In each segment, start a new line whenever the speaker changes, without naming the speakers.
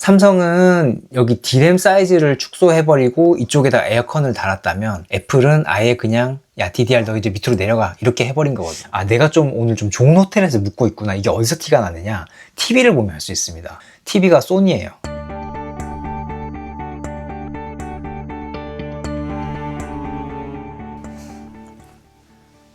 삼성은 여기 D램 사이즈를 축소해버리고 이쪽에다 에어컨을 달았다면 애플은 아예 그냥 야 DDR 너 이제 밑으로 내려가 이렇게 해버린 거거든요. 아 내가 좀 오늘 좀 좋은 호텔에서 묵고 있구나. 이게 어디서 티가 나느냐? TV를 보면 알 수 있습니다. TV가 소니예요.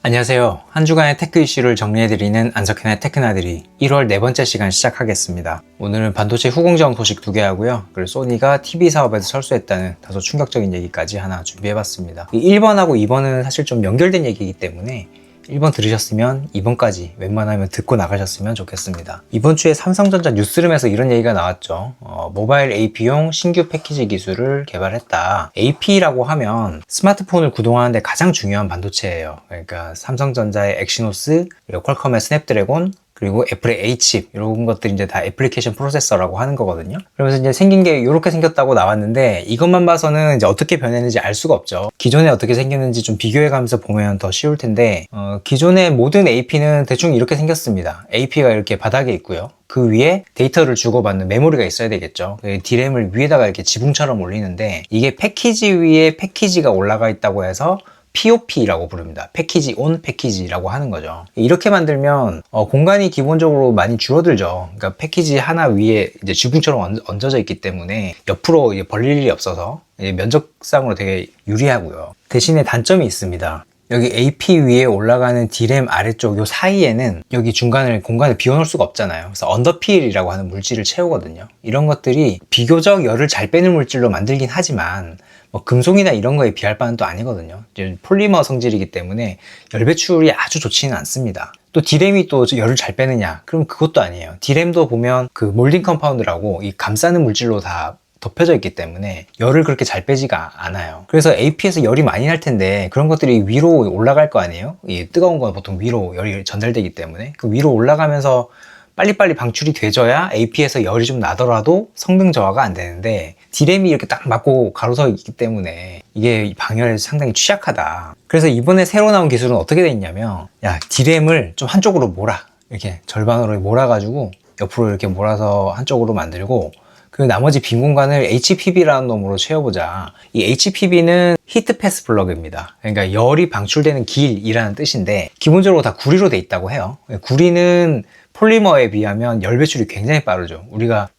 안녕하세요. 한 주간의 테크 이슈를 정리해드리는 안석현의 테크나들이 1월 네 번째 시간 시작하겠습니다. 오늘은 반도체 후공정 소식 2개 하고요. 그리고 소니가 TV 사업에서 철수했다는 다소 충격적인 얘기까지 하나 준비해봤습니다. 1번하고 2번은 사실 좀 연결된 얘기이기 때문에 1번 들으셨으면 2번까지 웬만하면 듣고 나가셨으면 좋겠습니다. 이번 주에 삼성전자 뉴스룸에서 이런 얘기가 나왔죠. 모바일 AP용 신규 패키지 기술을 개발했다. AP라고 하면 스마트폰을 구동하는데 가장 중요한 반도체예요. 그러니까 삼성전자의 엑시노스, 그리고 퀄컴의 스냅드래곤, 그리고 애플의 A칩 이런 것들이 이제 다 애플리케이션 프로세서라고 하는 거거든요. 그러면서 이제 생긴 게 이렇게 생겼다고 나왔는데 이것만 봐서는 이제 어떻게 변했는지 알 수가 없죠. 기존에 어떻게 생겼는지 좀 비교해가면서 보면 더 쉬울 텐데 기존의 모든 AP는 대충 이렇게 생겼습니다. AP가 이렇게 바닥에 있고요. 그 위에 데이터를 주고받는 메모리가 있어야 되겠죠. D램을 위에다가 이렇게 지붕처럼 올리는데 이게 패키지 위에 패키지가 올라가 있다고 해서 POP라고 부릅니다. 패키지 온 패키지라고 하는 거죠. 이렇게 만들면 공간이 기본적으로 많이 줄어들죠. 그러니까 패키지 하나 위에 이제 지붕처럼 얹어져 있기 때문에 옆으로 이제 벌릴 일이 없어서 면적상으로 되게 유리하고요. 대신에 단점이 있습니다. 여기 AP 위에 올라가는 D램 아래쪽 요 사이에는 여기 공간을 비워놓을 수가 없잖아요. 그래서 언더필이라고 하는 물질을 채우거든요. 이런 것들이 비교적 열을 잘 빼는 물질로 만들긴 하지만 금속이나 이런 거에 비할 바는 또 아니거든요. 이제 폴리머 성질이기 때문에 열 배출이 아주 좋지는 않습니다. 또 D램이 또 열을 잘 빼느냐? 그럼 그것도 아니에요. D램도 보면 그 몰딩 컴파운드라고 이 감싸는 물질로 다 덮여져 있기 때문에 열을 그렇게 잘 빼지가 않아요. 그래서 AP에서 열이 많이 날 텐데 그런 것들이 위로 올라갈 거 아니에요? 이 뜨거운 건 보통 위로 열이 전달되기 때문에 그 위로 올라가면서 빨리빨리 방출이 돼줘야 AP에서 열이 좀 나더라도 성능 저하가 안 되는데 D램이 이렇게 딱 맞고 가로서 있기 때문에 이게 방열에 상당히 취약하다. 그래서 이번에 새로 나온 기술은 어떻게 돼 있냐면 D램을 좀 한쪽으로 이렇게 절반으로 몰아가지고 옆으로 이렇게 몰아서 한쪽으로 만들고 그 나머지 빈 공간을 HPB라는 놈으로 채워보자. 이 HPB는 히트 패스 플러그입니다. 그러니까 열이 방출되는 길이라는 뜻인데 기본적으로 다 구리로 돼 있다고 해요. 구리는 폴리머에 비하면 열 배출이 굉장히 빠르죠. 우리가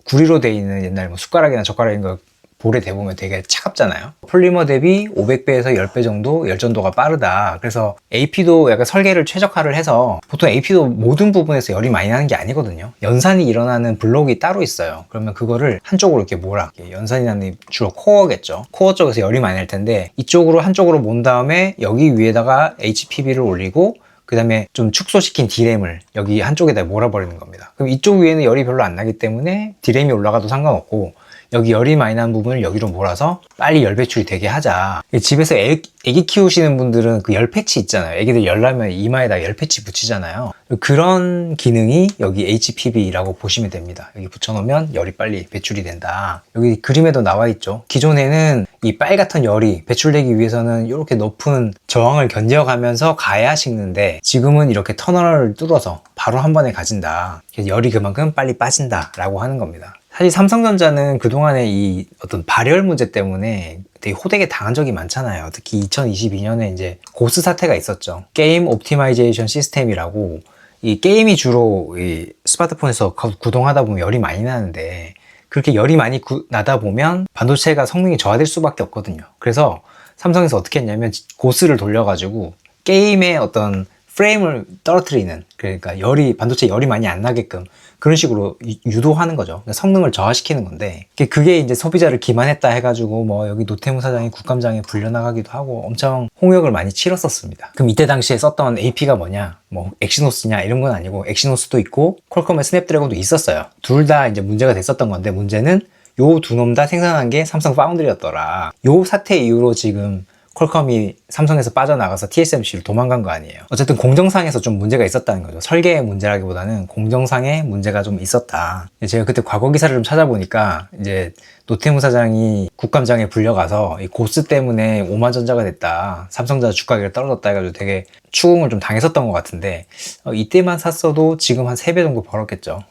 구리로 돼 있는 옛날 숟가락이나 젓가락 이런 거 볼에 대보면 되게 차갑잖아요. 폴리머 대비 500배에서 10배 정도 열전도가 빠르다. 그래서 AP도 약간 설계를 최적화를 해서 보통 AP도 모든 부분에서 열이 많이 나는 게 아니거든요. 연산이 일어나는 블록이 따로 있어요. 그러면 그거를 한쪽으로 이렇게 연산이 나는 주로 코어겠죠. 코어 쪽에서 열이 많이 날 텐데 이쪽으로 한쪽으로 몬 다음에 여기 위에다가 HPB를 올리고 그 다음에 좀 축소시킨 D램을 여기 한쪽에다 몰아버리는 겁니다. 그럼 이쪽 위에는 열이 별로 안 나기 때문에 D램이 올라가도 상관없고 여기 열이 많이 나는 부분을 여기로 몰아서 빨리 열 배출이 되게 하자. 집에서 애기 키우시는 분들은 그 열 패치 있잖아요. 애기들 열 나면 이마에다 열 패치 붙이잖아요. 그런 기능이 여기 HPB라고 보시면 됩니다. 여기 붙여놓으면 열이 빨리 배출이 된다. 여기 그림에도 나와 있죠. 기존에는 이 빨 같은 열이 배출되기 위해서는 이렇게 높은 저항을 견뎌가면서 가야 식는데 지금은 이렇게 터널을 뚫어서 바로 한 번에 가진다. 그래서 열이 그만큼 빨리 빠진다라고 하는 겁니다. 사실 삼성전자는 그동안에 이 어떤 발열 문제 때문에 되게 호되게 당한 적이 많잖아요. 특히 2022년에 이제 고스 사태가 있었죠. 게임 옵티마이제이션 시스템이라고 이 게임이 주로 이 스마트폰에서 구동하다 보면 열이 많이 나는데 그렇게 열이 많이 나다 보면 반도체가 성능이 저하될 수밖에 없거든요. 그래서 삼성에서 어떻게 했냐면 고스를 돌려가지고 게임의 어떤 프레임을 떨어뜨리는, 그러니까 반도체 열이 많이 안 나게끔 그런 식으로 유도하는 거죠. 성능을 저하시키는 건데 그게 이제 소비자를 기만했다 해가지고 여기 노태무 사장이 국감장에 불려나가기도 하고 엄청 홍역을 많이 치렀었습니다. 그럼 이때 당시에 썼던 AP가 뭐냐? 엑시노스냐 이런 건 아니고 엑시노스도 있고 퀄컴의 스냅드래곤도 있었어요. 둘 다 이제 문제가 됐었던 건데 문제는 요 두 놈 다 생산한 게 삼성 파운드리였더라. 요 사태 이후로 지금 퀄컴이 삼성에서 빠져나가서 TSMC로 도망간 거 아니에요. 어쨌든 공정상에서 좀 문제가 있었다는 거죠. 설계의 문제라기보다는 공정상의 문제가 좀 있었다. 제가 그때 과거 기사를 좀 찾아보니까 이제 노태무 사장이 국감장에 불려가서 이 고스 때문에 오만전자가 됐다. 삼성전자 주가가 떨어졌다 해가지고 되게 추궁을 좀 당했었던 것 같은데 이때만 샀어도 지금 한 3배 정도 벌었겠죠.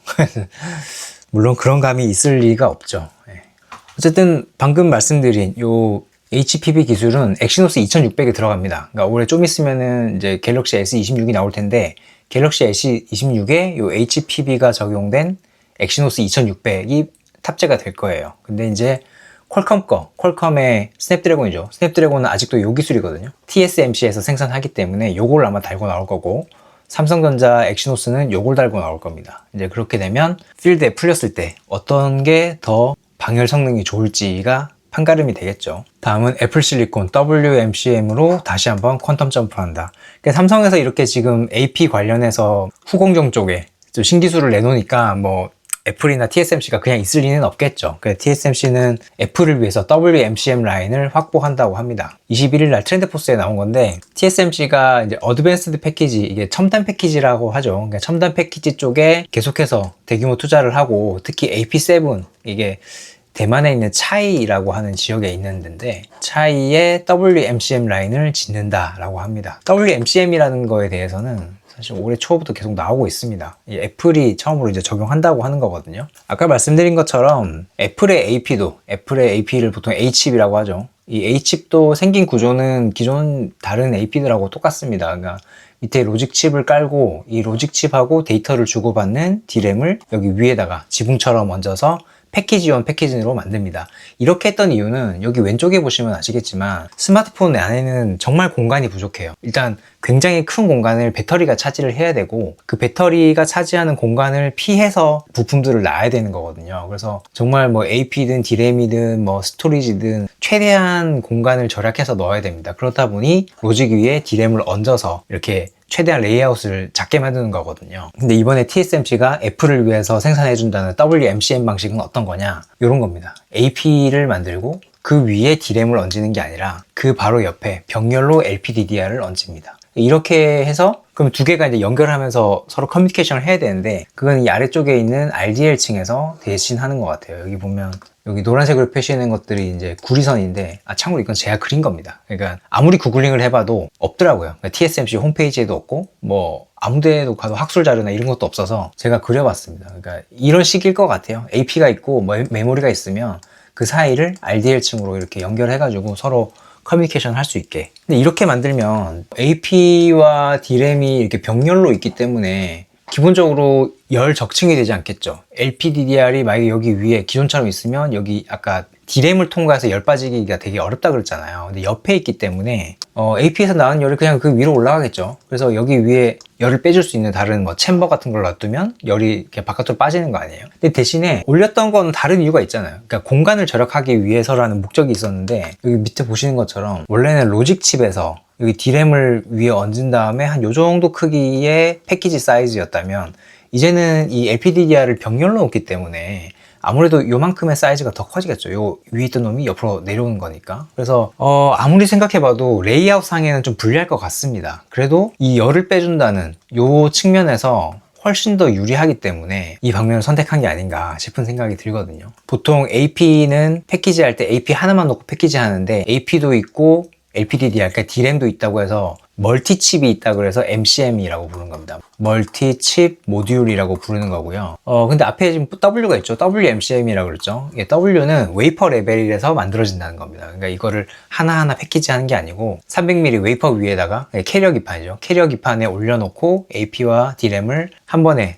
물론 그런 감이 있을 리가 없죠. 예. 어쨌든 방금 말씀드린 요 HPV 기술은 엑시노스 2600에 들어갑니다. 그러니까 올해 좀 있으면은 이제 갤럭시 S26이 나올 텐데, 갤럭시 S26에 요 HPV가 적용된 엑시노스 2600이 탑재가 될 거예요. 근데 이제 퀄컴의 스냅드래곤이죠. 스냅드래곤은 아직도 요 기술이거든요. TSMC에서 생산하기 때문에 요걸 아마 달고 나올 거고, 삼성전자 엑시노스는 요걸 달고 나올 겁니다. 이제 그렇게 되면 필드에 풀렸을 때 어떤 게 더 방열 성능이 좋을지가 판가름이 되겠죠. 다음은 애플 실리콘 WMCM으로 다시 한번 퀀텀 점프를 한다. 그러니까 삼성에서 이렇게 지금 AP 관련해서 후공정 쪽에 좀 신기술을 내놓으니까 뭐 애플이나 TSMC가 그냥 있을 리는 없겠죠. 그래서 TSMC는 애플을 위해서 WMCM 라인을 확보한다고 합니다. 21일 날 트렌드포스에 나온 건데, TSMC가 이제 어드밴스드 패키지, 이게 첨단 패키지라고 하죠. 그러니까 첨단 패키지 쪽에 계속해서 대규모 투자를 하고, 특히 AP7, 이게 대만에 있는 차이라고 하는 지역에 있는 데인데, 차이에 WMCM 라인을 짓는다라고 합니다. WMCM이라는 거에 대해서는 사실 올해 초부터 계속 나오고 있습니다. 애플이 처음으로 이제 적용한다고 하는 거거든요. 아까 말씀드린 것처럼 애플의 AP를 보통 H칩이라고 하죠. 이 H칩도 생긴 구조는 기존 다른 AP들하고 똑같습니다. 그러니까 밑에 로직 칩을 깔고 이 로직 칩하고 데이터를 주고받는 D램을 여기 위에다가 지붕처럼 얹어서 패키지원 패키징으로 만듭니다. 이렇게 했던 이유는 여기 왼쪽에 보시면 아시겠지만 스마트폰 안에는 정말 공간이 부족해요. 일단 굉장히 큰 공간을 배터리가 차지를 해야 되고, 그 배터리가 차지하는 공간을 피해서 부품들을 놔야 되는 거거든요. 그래서 정말 뭐 AP든 D램이든 뭐 스토리지든 최대한 공간을 절약해서 넣어야 됩니다. 그렇다 보니 로직 위에 D램을 얹어서 이렇게 최대한 레이아웃을 작게 만드는 거거든요. 근데 이번에 TSMC가 애플을 위해서 생산해준다는 WMCM 방식은 어떤 거냐? 이런 겁니다. AP를 만들고 그 위에 D램을 얹는 게 아니라 그 바로 옆에 병렬로 LPDDR을 얹습니다. 이렇게 해서 그럼 두 개가 이제 연결하면서 서로 커뮤니케이션을 해야 되는데, 그건 이 아래쪽에 있는 RDL층에서 대신 하는 것 같아요. 여기 보면 여기 노란색으로 표시하는 것들이 이제 구리선인데, 참고로 이건 제가 그린 겁니다. 그러니까 아무리 구글링을 해봐도 없더라고요. 그러니까 TSMC 홈페이지에도 없고 뭐 아무데도 가도 학술 자료나 이런 것도 없어서 제가 그려봤습니다. 그러니까 이런 식일 것 같아요. AP가 있고 뭐 메모리가 있으면 그 사이를 RDL층으로 이렇게 연결해가지고 서로 커뮤니케이션 할 수 있게. 근데 이렇게 만들면 AP와 D램이 이렇게 병렬로 있기 때문에 기본적으로 열 적층이 되지 않겠죠. LPDDR이 만약에 여기 위에 기존처럼 있으면 여기 아까 D램을 통과해서 열 빠지기가 되게 어렵다 그랬잖아요. 근데 옆에 있기 때문에 AP에서 나온 열이 그냥 그 위로 올라가겠죠. 그래서 여기 위에 열을 빼줄 수 있는 다른 뭐 챔버 같은 걸 놔두면 열이 그냥 바깥으로 빠지는 거 아니에요. 근데 대신에 올렸던 건 다른 이유가 있잖아요. 그러니까 공간을 절약하기 위해서라는 목적이 있었는데, 여기 밑에 보시는 것처럼 원래는 로직 칩에서 여기 D램을 위에 얹은 다음에 한 요 정도 크기의 패키지 사이즈였다면, 이제는 이 LPDDR을 병렬로 놓기 때문에 아무래도 요만큼의 사이즈가 더 커지겠죠. 요 위에 있던 놈이 옆으로 내려오는 거니까. 그래서 아무리 생각해봐도 레이아웃 상에는 좀 불리할 것 같습니다. 그래도 이 열을 빼준다는 요 측면에서 훨씬 더 유리하기 때문에 이 방면을 선택한 게 아닌가 싶은 생각이 들거든요. 보통 AP는 패키지 할 때 AP 하나만 놓고 패키지 하는데, AP도 있고 LPDDR, 그러니까 D램도 있다고 해서 멀티칩이 있다 그래서 MCM이라고 부르는 겁니다. 멀티칩 모듈이라고 부르는 거고요. 근데 앞에 지금 W가 있죠. WMCM이라고 그랬죠. W는 웨이퍼 레벨에서 만들어진다는 겁니다. 그러니까 이거를 하나하나 패키지하는 게 아니고 300mm 웨이퍼 위에다가 캐리어 기판이죠. 캐리어 기판에 올려놓고 AP와 D램을 한 번에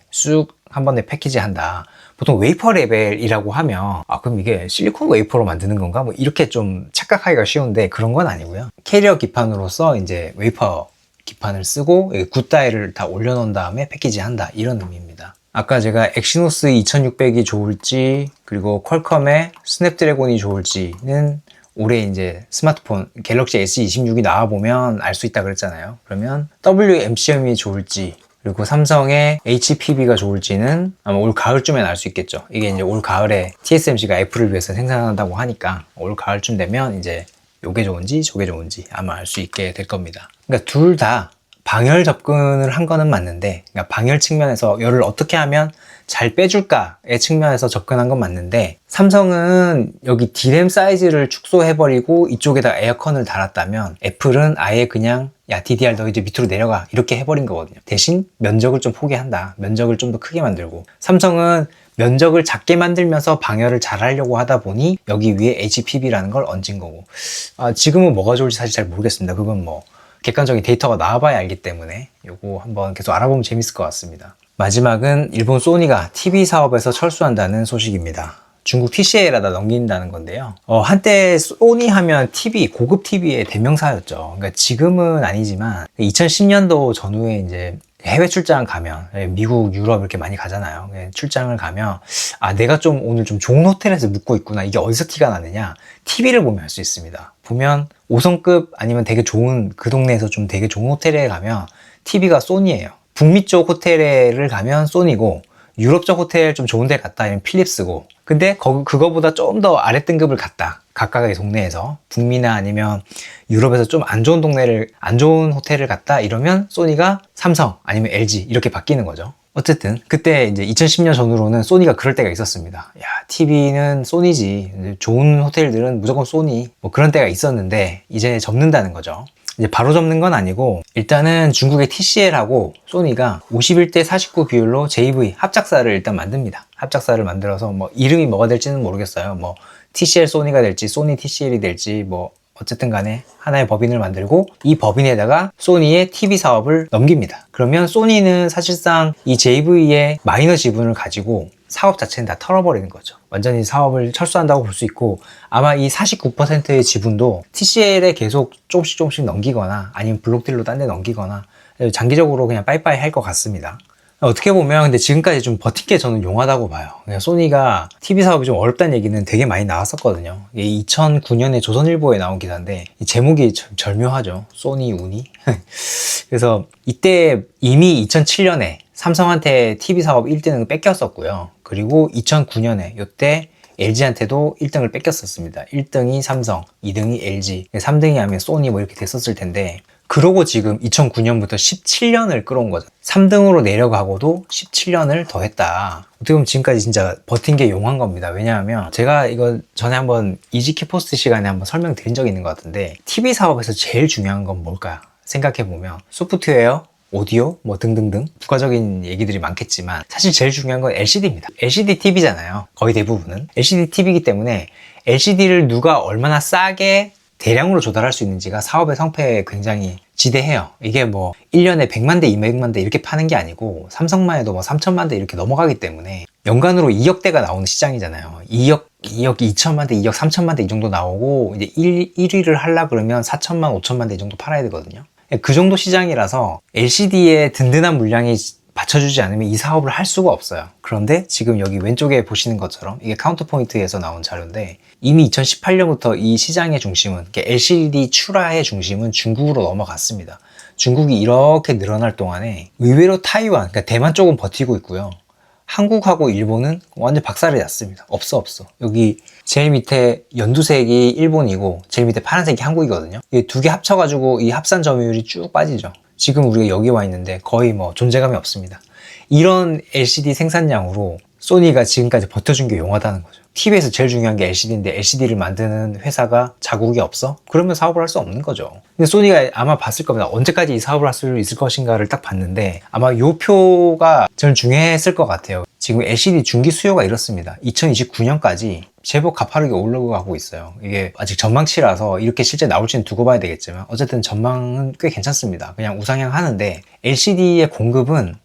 패키지한다. 보통 웨이퍼 레벨이라고 하면 그럼 이게 실리콘 웨이퍼로 만드는 건가? 뭐 이렇게 좀 착각하기가 쉬운데 그런 건 아니고요. 캐리어 기판으로서 이제 웨이퍼 기판을 쓰고 굿다이를 다 올려놓은 다음에 패키지한다, 이런 의미입니다. 아까 제가 엑시노스 2600이 좋을지 그리고 퀄컴의 스냅드래곤이 좋을지는 올해 이제 스마트폰 갤럭시 S26이 나와보면 알 수 있다 그랬잖아요. 그러면 WMCM이 좋을지 그리고 삼성의 HPV가 좋을지는 아마 올 가을쯤엔 알 수 있겠죠. 이게 이제 올 가을에 TSMC가 애플을 위해서 생산한다고 하니까 올 가을쯤 되면 이제 요게 좋은지 저게 좋은지 아마 알 수 있게 될 겁니다. 그러니까 둘 다 방열 접근을 한 거는 맞는데, 그러니까 방열 측면에서 열을 어떻게 하면 잘 빼줄까의 측면에서 접근한 건 맞는데, 삼성은 여기 D램 사이즈를 축소해버리고 이쪽에다 에어컨을 달았다면 애플은 아예 그냥 야 DDR 너 이제 밑으로 내려가 이렇게 해버린 거거든요. 대신 면적을 좀 포기한다. 면적을 좀 더 크게 만들고, 삼성은 면적을 작게 만들면서 방열을 잘 하려고 하다 보니 여기 위에 HPB라는 걸 얹은 거고, 지금은 뭐가 좋을지 사실 잘 모르겠습니다. 그건 뭐 객관적인 데이터가 나와봐야 알기 때문에 요거 한번 계속 알아보면 재밌을 것 같습니다. 마지막은 일본 소니가 TV 사업에서 철수한다는 소식입니다. 중국 TCL에다 넘긴다는 건데요. 한때 소니 하면 TV, 고급 TV의 대명사였죠. 그러니까 지금은 아니지만 2010년도 전후에 이제 해외 출장 가면, 미국, 유럽 이렇게 많이 가잖아요. 출장을 가면 내가 좀 오늘 좀 좋은 호텔에서 묵고 있구나. 이게 어디서 티가 나느냐? TV를 보면 알 수 있습니다. 보면 5성급 아니면 되게 좋은, 그 동네에서 좀 되게 좋은 호텔에 가면 TV가 소니예요. 북미 쪽 호텔을 가면 소니고, 유럽 쪽 호텔 좀 좋은 데 갔다 하면 필립스고, 근데 그거보다 좀 더 아래 등급을 갔다, 각각의 동네에서 북미나 아니면 유럽에서 좀 안 좋은 호텔을 갔다 이러면 소니가 삼성 아니면 LG 이렇게 바뀌는 거죠. 어쨌든 그때 이제 2010년 전후로는 소니가 그럴 때가 있었습니다. 야, TV는 소니지, 좋은 호텔들은 무조건 소니, 뭐 그런 때가 있었는데 이제 접는다는 거죠. 이제 바로 접는 건 아니고, 일단은 중국의 TCL하고 소니가 51대 49 비율로 JV 합작사를 일단 만듭니다. 합작사를 만들어서 뭐 이름이 뭐가 될지는 모르겠어요. 뭐 TCL 소니가 될지 소니 TCL이 될지 뭐 어쨌든 간에 하나의 법인을 만들고, 이 법인에다가 소니의 TV 사업을 넘깁니다. 그러면 소니는 사실상 이 JV의 마이너 지분을 가지고 사업 자체는 다 털어버리는 거죠. 완전히 사업을 철수한다고 볼 수 있고, 아마 이 49%의 지분도 TCL에 계속 조금씩 넘기거나 아니면 블록딜로 딴 데 넘기거나 장기적으로 그냥 빠이빠이 할 것 같습니다. 어떻게 보면 근데 지금까지 좀 버틴 게 저는 용하다고 봐요. 소니가 TV 사업이 좀 어렵다는 얘기는 되게 많이 나왔었거든요. 2009년에 조선일보에 나온 기사인데 제목이 참 절묘하죠. 소니 운이. 그래서 이때 이미 2007년에 삼성한테 TV 사업 1등을 뺏겼었고요. 그리고 2009년에 이때 LG한테도 1등을 뺏겼었습니다. 1등이 삼성, 2등이 LG, 3등이 하면 소니 뭐 이렇게 됐었을 텐데, 그러고 지금 2009년부터 17년을 끌어온 거죠. 3등으로 내려가고도 17년을 더 했다. 어떻게 보면 지금까지 진짜 버틴 게 용한 겁니다. 왜냐하면 제가 이거 전에 한번 이지키 포스트 시간에 한번 설명드린 적이 있는 것 같은데, TV 사업에서 제일 중요한 건 뭘까요? 생각해보면 소프트웨어, 오디오, 뭐 등등등 부가적인 얘기들이 많겠지만 사실 제일 중요한 건 LCD입니다. LCD TV잖아요. 거의 대부분은 LCD TV이기 때문에 LCD를 누가 얼마나 싸게 대량으로 조달할 수 있는지가 사업의 성패에 굉장히 지대해요. 이게 뭐 1년에 100만 대, 200만 대 이렇게 파는 게 아니고 삼성만 해도 뭐 3천만 대 이렇게 넘어가기 때문에 연간으로 2억 대가 나오는 시장이잖아요. 2억 2천만 대, 2억 3천만 대 이 정도 나오고, 이제 1위를 하려 그러면 4천만, 5천만 대 이 정도 팔아야 되거든요. 그 정도 시장이라서 LCD에 든든한 물량이 받쳐주지 않으면 이 사업을 할 수가 없어요. 그런데 지금 여기 왼쪽에 보시는 것처럼 이게 카운터포인트에서 나온 자료인데, 이미 2018년부터 이 시장의 중심은, LCD 출하의 중심은 중국으로 넘어갔습니다. 중국이 이렇게 늘어날 동안에 의외로 타이완, 그러니까 대만 쪽은 버티고 있고요. 한국하고 일본은 완전 박살이 났습니다. 없어. 여기 제일 밑에 연두색이 일본이고 제일 밑에 파란색이 한국이거든요. 이 두 개 합쳐가지고 이 합산 점유율이 쭉 빠지죠. 지금 우리가 여기 와 있는데 거의 뭐 존재감이 없습니다. 이런 LCD 생산량으로 소니가 지금까지 버텨준 게 용하다는 거죠. TV에서 제일 중요한 게 LCD인데 LCD를 만드는 회사가 자국이 없어? 그러면 사업을 할 수 없는 거죠. 근데 소니가 아마 봤을 겁니다. 언제까지 이 사업을 할 수 있을 것인가를 딱 봤는데, 아마 요 표가 저는 중요했을 것 같아요. 지금 LCD 중기 수요가 이렇습니다. 2029년까지 제법 가파르게 올라가고 있어요. 이게 아직 전망치라서 이렇게 실제 나올지는 두고 봐야 되겠지만 어쨌든 전망은 꽤 괜찮습니다. 그냥 우상향 하는데 LCD의 공급은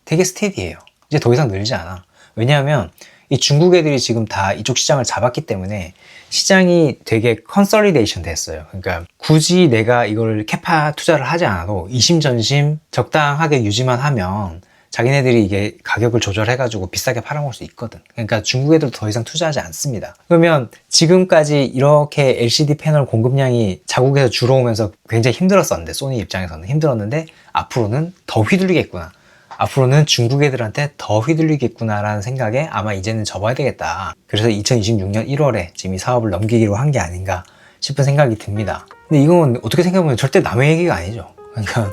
되게 스테디해요. 이제 더 이상 늘지 않아. 왜냐하면 이 중국 애들이 지금 다 이쪽 시장을 잡았기 때문에 시장이 되게 컨설리데이션 됐어요. 그러니까 굳이 내가 이걸 캐파 투자를 하지 않아도 이심전심 적당하게 유지만 하면 자기네들이 이게 가격을 조절해가지고 비싸게 팔아먹을 수 있거든. 그러니까 중국 애들도 더 이상 투자하지 않습니다. 그러면 지금까지 이렇게 LCD 패널 공급량이 자국에서 줄어오면서 굉장히 힘들었었는데, 소니 입장에서는 힘들었는데 앞으로는 더 휘둘리겠구나, 앞으로는 중국 애들한테 더 휘둘리겠구나라는 생각에 아마 이제는 접어야 되겠다. 그래서 2026년 1월에 지금 이 사업을 넘기기로 한 게 아닌가 싶은 생각이 듭니다. 근데 이건 어떻게 생각해보면 절대 남의 얘기가 아니죠. 그러니까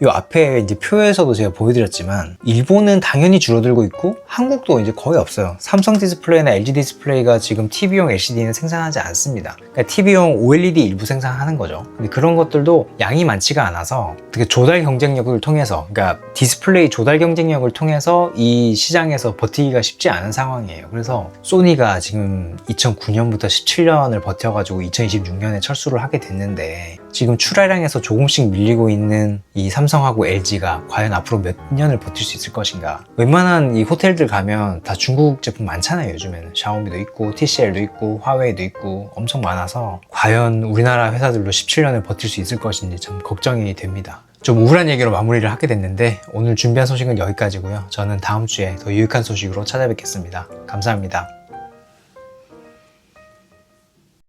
이 앞에 이제 표에서도 제가 보여드렸지만 일본은 당연히 줄어들고 있고 한국도 이제 거의 없어요. 삼성 디스플레이나 LG 디스플레이가 지금 TV용 LCD는 생산하지 않습니다. 그러니까 TV용 OLED 일부 생산하는 거죠. 근데 그런 것들도 양이 많지가 않아서 어떻게 조달 경쟁력을 통해서, 그러니까 디스플레이 조달 경쟁력을 통해서 이 시장에서 버티기가 쉽지 않은 상황이에요. 그래서 소니가 지금 2009년부터 17년을 버텨가지고 2026년에 철수를 하게 됐는데, 지금 출하량에서 조금씩 밀리고 있는 이 삼성하고 LG가 과연 앞으로 몇 년을 버틸 수 있을 것인가. 웬만한 이 호텔들 가면 다 중국 제품 많잖아요. 요즘에는 샤오미도 있고 TCL도 있고 화웨이도 있고 엄청 많아서 과연 우리나라 회사들로 17년을 버틸 수 있을 것인지 참 걱정이 됩니다. 좀 우울한 얘기로 마무리를 하게 됐는데 오늘 준비한 소식은 여기까지고요. 저는 다음 주에 더 유익한 소식으로 찾아뵙겠습니다. 감사합니다.